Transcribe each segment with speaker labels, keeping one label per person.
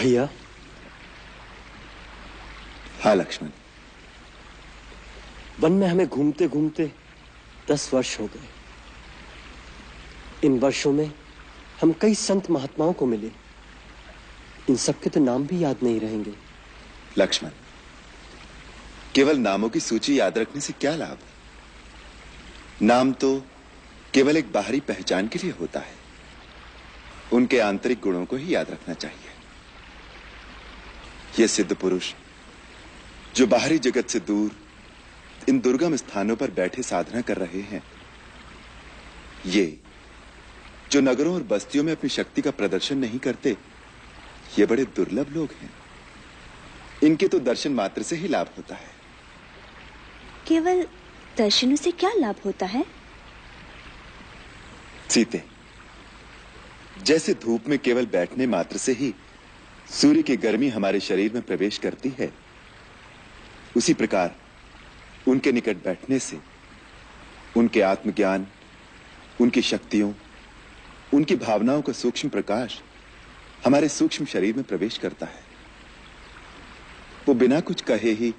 Speaker 1: भैया।
Speaker 2: हाँ लक्ष्मण।
Speaker 1: वन में हमें घूमते घूमते 10 वर्ष हो गए। इन वर्षों में हम कई संत महात्माओं को मिले। इन सबके तो नाम भी याद नहीं रहेंगे।
Speaker 2: लक्ष्मण, केवल नामों की सूची याद रखने से क्या लाभ? नाम तो केवल एक बाहरी पहचान के लिए होता है। उनके आंतरिक गुणों को ही याद रखना चाहिए। ये सिद्ध पुरुष जो बाहरी जगत से दूर इन दुर्गम स्थानों पर बैठे साधना कर रहे हैं, ये जो नगरों और बस्तियों में अपनी शक्ति का प्रदर्शन नहीं करते, ये बड़े दुर्लभ लोग हैं। इनके तो दर्शन मात्र से ही लाभ होता है।
Speaker 3: केवल दर्शनों से क्या लाभ होता है?
Speaker 2: सीते, जैसे धूप में केवल बैठने मात्र से ही सूर्य की गर्मी हमारे शरीर में प्रवेश करती है, उसी प्रकार उनके निकट बैठने से उनके आत्मज्ञान, उनकी शक्तियों, उनकी भावनाओं का सूक्ष्म प्रकाश हमारे सूक्ष्म शरीर में प्रवेश करता है। वो बिना कुछ कहे ही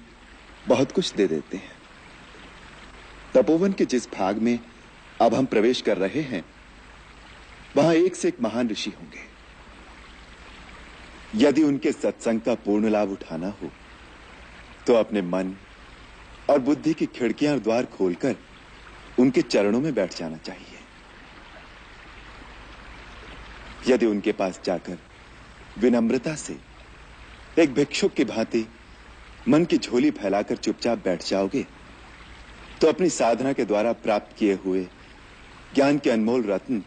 Speaker 2: बहुत कुछ दे देते हैं। तपोवन के जिस भाग में अब हम प्रवेश कर रहे हैं, वहां एक से एक महान ऋषि होंगे। यदि उनके सत्संग का पूर्ण लाभ उठाना हो तो अपने मन और बुद्धि की खिड़कियां और द्वार खोलकर उनके चरणों में बैठ जाना चाहिए। यदि उनके पास जाकर विनम्रता से एक भिक्षुक की भांति मन की झोली फैलाकर चुपचाप बैठ जाओगे तो अपनी साधना के द्वारा प्राप्त किए हुए ज्ञान के अनमोल रत्न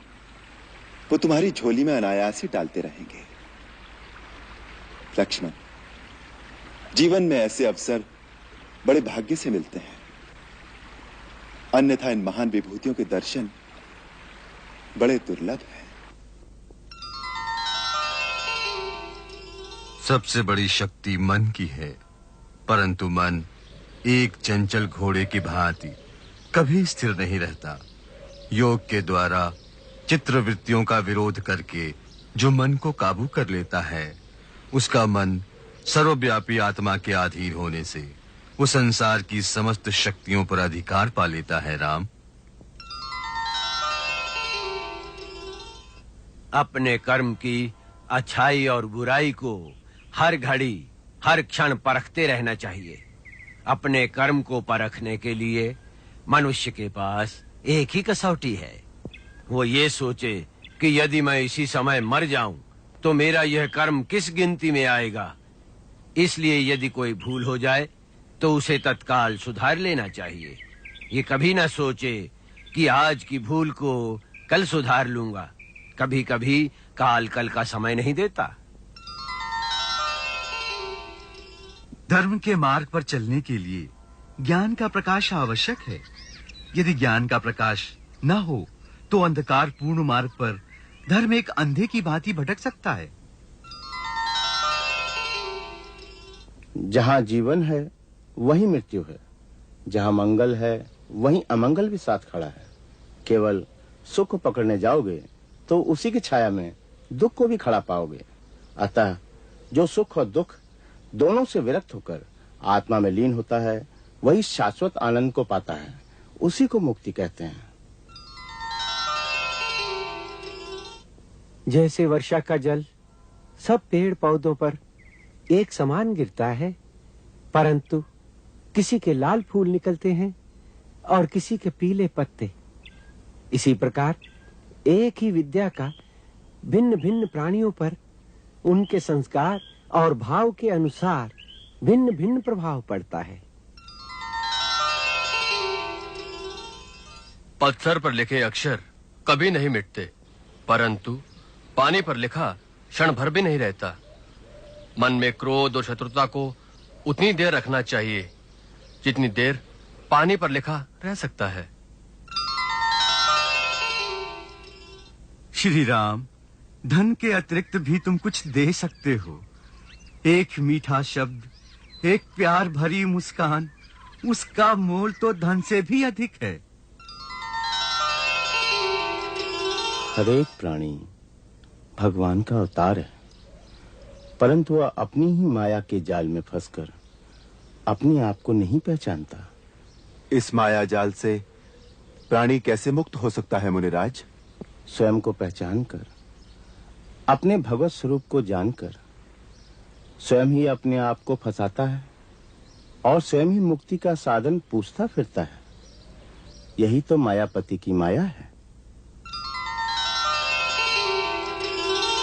Speaker 2: वो तुम्हारी झोली में अनायास ही डालते रहेंगे। लक्ष्मण, जीवन में ऐसे अवसर बड़े भाग्य से मिलते हैं, अन्यथा इन महान विभूतियों के दर्शन बड़े दुर्लभ हैं।
Speaker 4: सबसे बड़ी शक्ति मन की है, परंतु मन एक चंचल घोड़े की भांति कभी स्थिर नहीं रहता। योग के द्वारा चित्रवृत्तियों का विरोध करके जो मन को काबू कर लेता है, उसका मन सर्वव्यापी आत्मा के अधीन होने से वो संसार की समस्त शक्तियों पर अधिकार पा लेता है। राम,
Speaker 5: अपने कर्म की अच्छाई और बुराई को हर घड़ी हर क्षण परखते रहना चाहिए। अपने कर्म को परखने के लिए मनुष्य के पास एक ही कसौटी है। वो ये सोचे कि यदि मैं इसी समय मर जाऊं तो मेरा यह कर्म किस गिनती में आएगा। इसलिए यदि कोई भूल हो जाए तो उसे तत्काल सुधार लेना चाहिए। ये कभी ना सोचे कि आज की भूल को कल सुधार लूंगा। कभी कभी काल कल का समय नहीं देता।
Speaker 6: धर्म के मार्ग पर चलने के लिए ज्ञान का प्रकाश आवश्यक है। यदि ज्ञान का प्रकाश न हो तो अंधकार पूर्ण मार्ग पर धर्म एक अंधे की भांति भटक सकता है।
Speaker 7: जहां जीवन है वहीं मृत्यु है, जहां मंगल है वहीं अमंगल भी साथ खड़ा है। केवल सुख पकड़ने जाओगे तो उसी की छाया में दुख को भी खड़ा पाओगे। अतः जो सुख और दुख दोनों से विरक्त होकर आत्मा में लीन होता है, वही शाश्वत आनंद को पाता है। उसी को मुक्ति कहते हैं।
Speaker 8: जैसे वर्षा का जल सब पेड़ पौधों पर एक समान गिरता है, परंतु किसी के लाल फूल निकलते हैं और किसी के पीले पत्ते, इसी प्रकार एक ही विद्या का भिन्न भिन्न प्राणियों पर उनके संस्कार और भाव के अनुसार भिन्न भिन्न प्रभाव पड़ता है।
Speaker 9: पत्थर पर लिखे अक्षर कभी नहीं मिटते, परंतु पानी पर लिखा क्षण भर भी नहीं रहता। मन में क्रोध और शत्रुता को उतनी देर रखना चाहिए जितनी देर पानी पर लिखा रह सकता है।
Speaker 6: श्री राम, धन के अतिरिक्त भी तुम कुछ दे सकते हो। एक मीठा शब्द, एक प्यार भरी मुस्कान, उसका मोल तो धन से भी अधिक है।
Speaker 7: हर एक प्राणी भगवान का अवतार है। परंतु वह अपनी ही माया के जाल में फंसकर अपने आप को नहीं पहचानता।
Speaker 2: इस माया जाल से प्राणी कैसे मुक्त हो सकता है मुनिराज?
Speaker 7: स्वयं को पहचान कर, अपने भगवत स्वरूप को जानकर स्वयं ही अपने आप को फंसाता है और स्वयं ही मुक्ति का साधन पूछता फिरता है। यही तो मायापति की माया है।